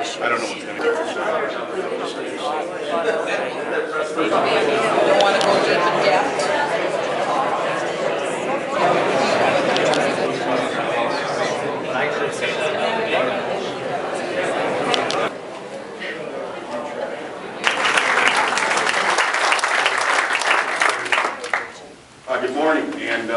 I don't know what's going to get this. You don't want to go into depth. Good morning, and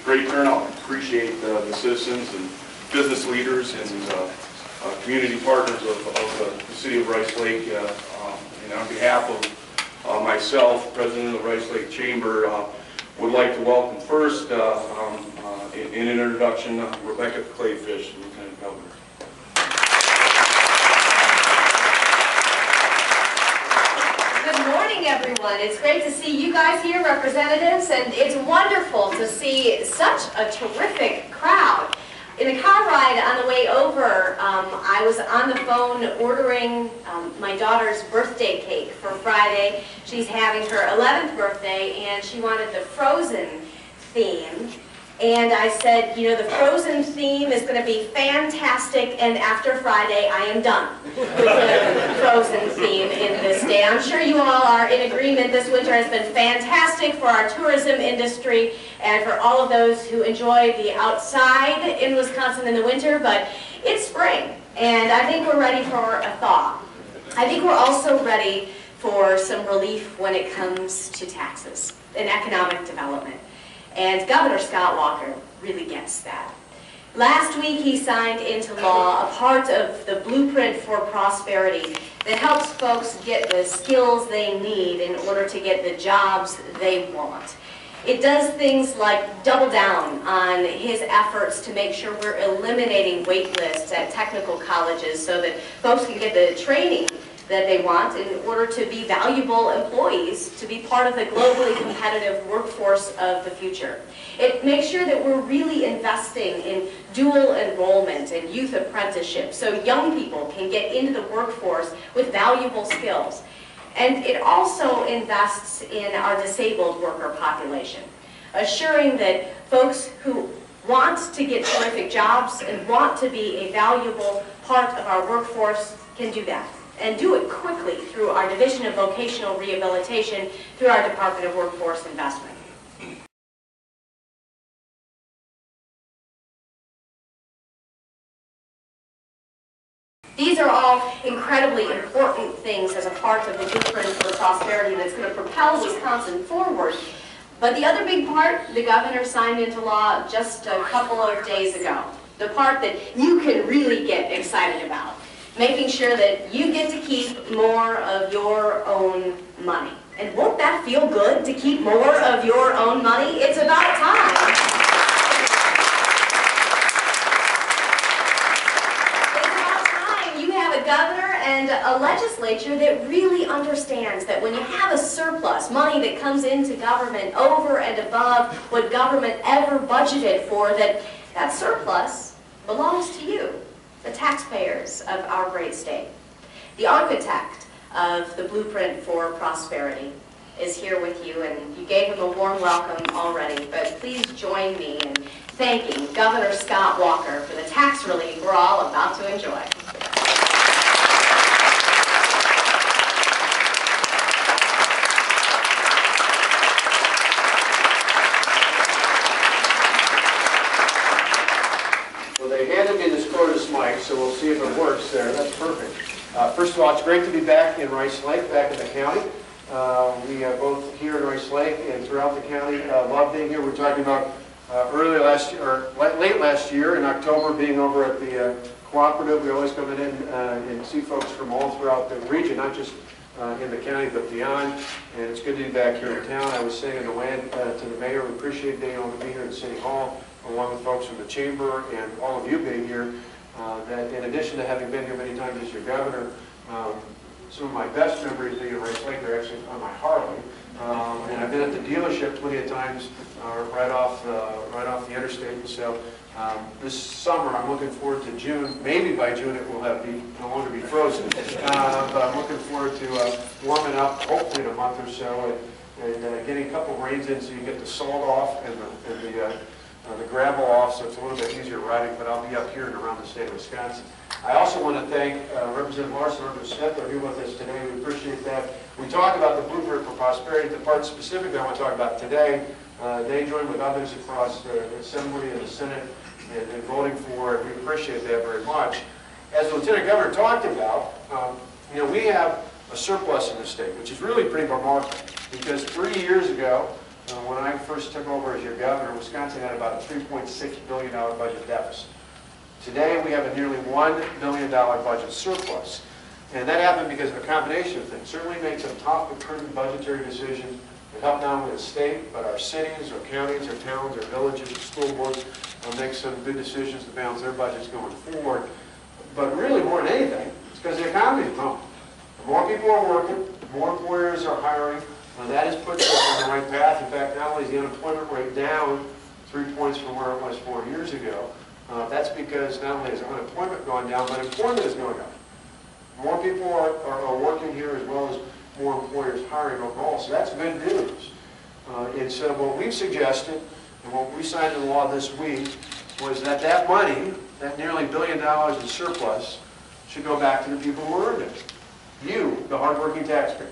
great turnout. Appreciate the citizens and business leaders and community partners of the city of Rice Lake. And on behalf of myself, President of the Rice Lake Chamber, would like to welcome first, in an introduction, Rebecca Clayfish, Lieutenant Governor. Good morning, everyone. It's great to see you guys here, representatives, and it's wonderful to see such a terrific crowd. In the car ride on the way over, I was on the phone ordering my daughter's birthday cake for Friday. She's having her 11th birthday, and she wanted the Frozen theme. And I said, you know, the Frozen theme is going to be fantastic, and after Friday, I am done with the Frozen theme in this day. I'm sure you all are in agreement. This winter has been fantastic for our tourism industry and for all of those who enjoy the outside in Wisconsin in the winter, but it's spring, and I think we're ready for a thaw. I think we're also ready for some relief when it comes to taxes and economic development. And Governor Scott Walker really gets that. Last week he signed into law a part of the blueprint for prosperity that helps folks get the skills they need in order to get the jobs they want. It does things like double down on his efforts to make sure we're eliminating wait lists at technical colleges so that folks can get the training that they want in order to be valuable employees, to be part of the globally competitive workforce of the future. It makes sure that we're really investing in dual enrollment and youth apprenticeship so young people can get into the workforce with valuable skills. And it also invests in our disabled worker population, assuring that folks who want to get terrific jobs and want to be a valuable part of our workforce can do that, and do it quickly through our Division of Vocational Rehabilitation, through our Department of Workforce Investment. These are all incredibly important things as a part of the blueprint for prosperity that's going to propel Wisconsin forward. But the other big part, the governor signed into law just a couple of days ago. The part that you can really get excited about. Making sure that you get to keep more of your own money. And won't that feel good to keep more of your own money? It's about time. It's about time you have a governor and a legislature that really understands that when you have a surplus, money that comes into government over and above what government ever budgeted for, that surplus belongs to you, the taxpayers of our great state. The architect of the Blueprint for Prosperity is here with you, and you gave him a warm welcome already, but please join me in thanking Governor Scott Walker for the tax relief we're all about to enjoy. So we'll see if it works there. That's perfect. First of all, it's great to be back in Rice Lake, back in the county. We are both here in Rice Lake and throughout the county. Love being here. We're talking about late last year in October, being over at the cooperative. We always come in and see folks from all throughout the region, not just in the county, but beyond. And it's good to be back here in town. I was saying in the land to the mayor, we appreciate being able to be here in City Hall, along with folks from the chamber and all of you being here. That in addition to having been here many times as your governor, some of my best memories being in Rice Lake are actually on my Harley. And I've been at the dealership plenty of times right off the interstate. And so this summer I'm looking forward to June. Maybe by June it will no longer be frozen. But I'm looking forward to warming up, hopefully in a month or so, and getting a couple rains in so you get the salt off and the gravel off, so it's a little bit easier riding. But I'll be up here and around the state of Wisconsin. I also want to thank Representative Larson and Representative Smith that are here with us today. We appreciate that. We talked about the Blueprint for Prosperity. The part specifically I want to talk about today, they joined with others across the Assembly and the Senate in voting for it. We appreciate that very much. As the Lieutenant Governor talked about, we have a surplus in the state, which is really pretty remarkable because 3 years ago, when I first took over as your governor, Wisconsin had about a $3.6 billion budget deficit. Today, we have a nearly $1 billion budget surplus. And that happened because of a combination of things. Certainly made some tough but prudent budgetary decisions that help not only the state, but our cities, our counties, our towns, our villages, our school boards make some good decisions to balance their budgets going forward. But really, more than anything, it's because the economy is growing. More people are working, more employers are hiring, and that has put us on the right path. In fact, not only is the unemployment rate down 3 points from where it was 4 years ago, that's because not only has unemployment gone down, but employment is going up. More people are working here as well as more employers hiring overall, so that's good news. And so what we've suggested, and what we signed into law this week, was that money, that nearly $1 billion in surplus, should go back to the people who earned it. You, the hardworking taxpayers.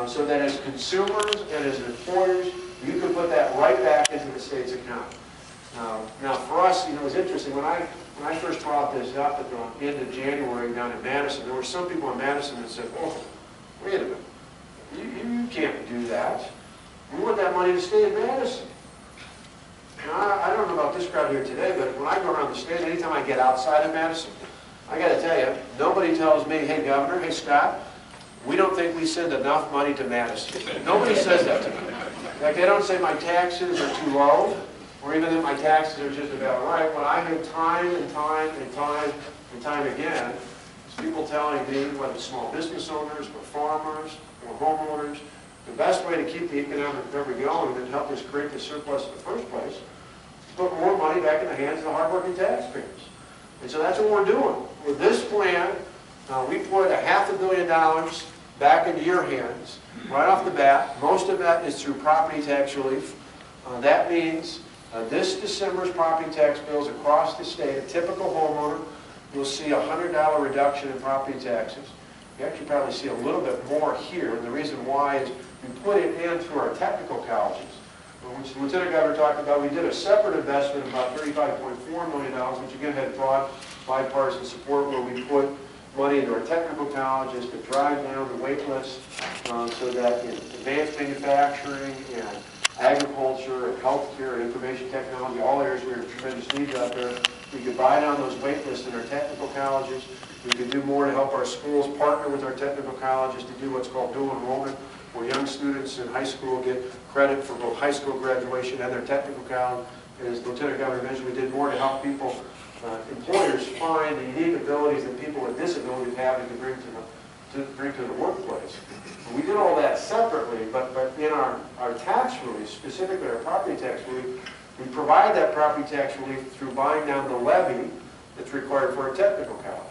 So that as consumers and as employers, you can put that right back into the state's account. Now for us, it was interesting, when I first brought this up at the end of January down in Madison, there were some people in Madison that said, oh, wait a minute, you can't do that. We want that money to stay in Madison. Now, I don't know about this crowd here today, but when I go around the state, anytime I get outside of Madison, I got to tell you, nobody tells me, hey, Governor, hey, Scott, we don't think we send enough money to Madison. Nobody says that to me. In fact, they don't say my taxes are too low, or even that my taxes are just about right. What I hear time and time and time and time again is people telling me, whether it's small business owners or farmers or homeowners, the best way to keep the economic recovery going and help us create the surplus in the first place is to put more money back in the hands of the hardworking taxpayers. And so that's what we're doing. With this plan, we put $500 million back into your hands right off the bat. Most of that is through property tax relief. That means this December's property tax bills across the state, a typical homeowner will see a $100 reduction in property taxes. You actually probably see a little bit more here, and the reason why is we put it in through our technical colleges, which the Lieutenant Governor talked about. We did a separate investment of about $35.4 million, which again had broad bipartisan support, where we put money into our technical colleges to drive down the wait list so that in advanced manufacturing and agriculture and healthcare and information technology, all areas where there are tremendous needs out there, we could buy down those wait lists in our technical colleges. We could do more to help our schools partner with our technical colleges to do what's called dual enrollment, where young students in high school get credit for both high school graduation and their technical college. And as Lieutenant Governor mentioned, we did more to help people, employers find the unique abilities that people with disabilities have and to bring to the workplace. And we did all that separately, but in our tax relief, specifically our property tax relief, we provide that property tax relief through buying down the levy that's required for our technical colleges.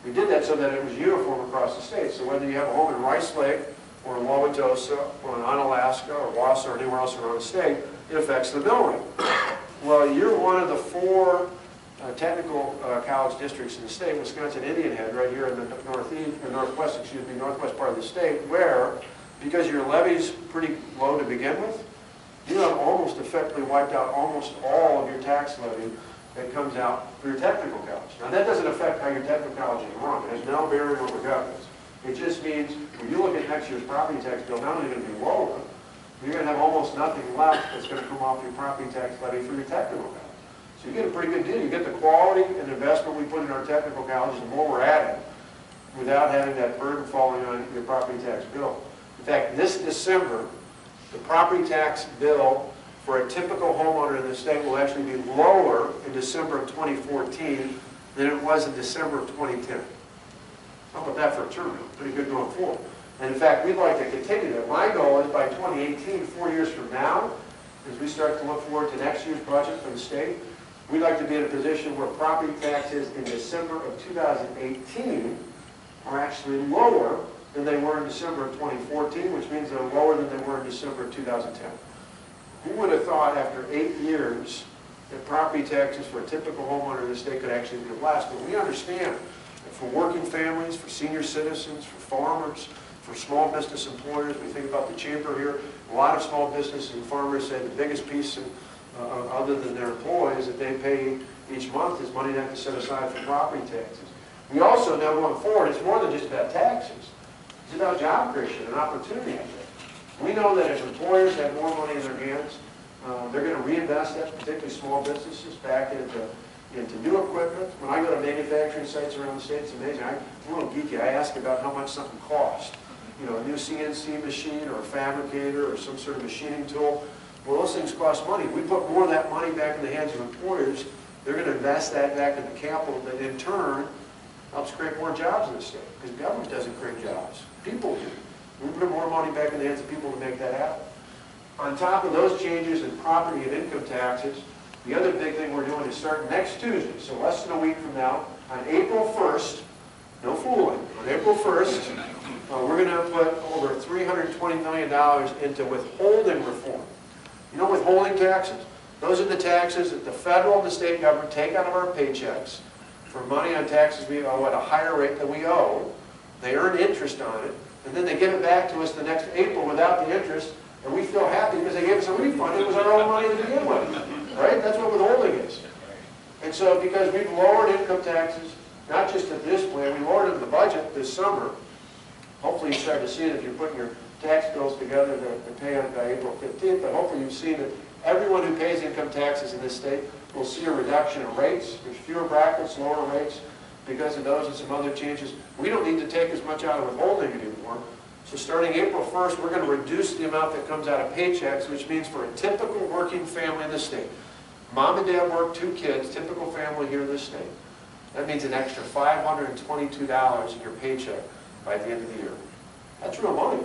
We did that so that it was uniform across the state. So whether you have a home in Rice Lake, or in Wauwatosa, or in Onalaska, or Wausau, or anywhere else around the state, it affects the mill rate. Well, you're one of the 4 technical college districts in the state, Wisconsin Indian Head, right here in the northwest part of the state, where, because your levy's pretty low to begin with, you have almost effectively wiped out almost all of your tax levy that comes out for your technical college. Now, that doesn't affect how your technical college is run. It has no bearing on the governance. It just means when you look at next year's property tax bill, not only going to be lower, you're going to have almost nothing left that's going to come off your property tax levy for your technical college. So you get a pretty good deal. You get the quality and investment we put in our technical colleges, the more we're adding, without having that burden falling on your property tax bill. In fact, this December, the property tax bill for a typical homeowner in the state will actually be lower in December of 2014 than it was in December of 2010. How about that for a term? Pretty good going forward. And in fact, we'd like to continue that. My goal is by 2018, 4 years from now, as we start to look forward to next year's budget for the state, we'd like to be in a position where property taxes in December of 2018 are actually lower than they were in December of 2014, which means they're lower than they were in December of 2010. Who would have thought after 8 years that property taxes for a typical homeowner in this state could actually be less. But we understand that for working families, for senior citizens, for farmers, for small business employers, we think about the chamber here, a lot of small businesses and farmers say the biggest piece other than their employees that they pay each month is money they have to set aside for property taxes. We also know going forward, it's more than just about taxes. It's about job creation and opportunity. We know that if employers have more money in their hands, they're going to reinvest that, particularly small businesses, back into new equipment. When I go to manufacturing sites around the state, it's amazing. I'm a little geeky. I ask about how much something costs. You know, a new CNC machine or a fabricator or some sort of machining tool. Well, those things cost money. We put more of that money back in the hands of employers. They're going to invest that back into capital that in turn helps create more jobs in the state. Because government doesn't create jobs. People do. We put more money back in the hands of people to make that happen. On top of those changes in property and income taxes, the other big thing we're doing is starting next Tuesday, so less than a week from now, on April 1st, no fooling, on April 1st, we're going to put over $320 million into withholding reform. You know withholding taxes? Those are the taxes that the federal and the state government take out of our paychecks for money on taxes we owe at a higher rate than we owe. They earn interest on it, and then they give it back to us the next April without the interest, and we feel happy because they gave us a refund. It was our own money to begin with, right? That's what withholding is. And so because we've lowered income taxes, not just at this plan, we lowered it in the budget this summer. Hopefully you start to see it if you're putting your tax bills together to pay on by April 15th, but hopefully you've seen that everyone who pays income taxes in this state will see a reduction in rates. There's fewer brackets, lower rates because of those and some other changes. We don't need to take as much out of withholding anymore. So starting April 1st, we're going to reduce the amount that comes out of paychecks, which means for a typical working family in this state, mom and dad work, 2 kids, typical family here in this state, that means an extra $522 in your paycheck by the end of the year. That's real money.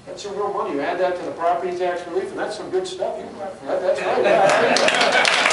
That's some real money. You add that to the property tax relief, and that's some good stuff. That's right.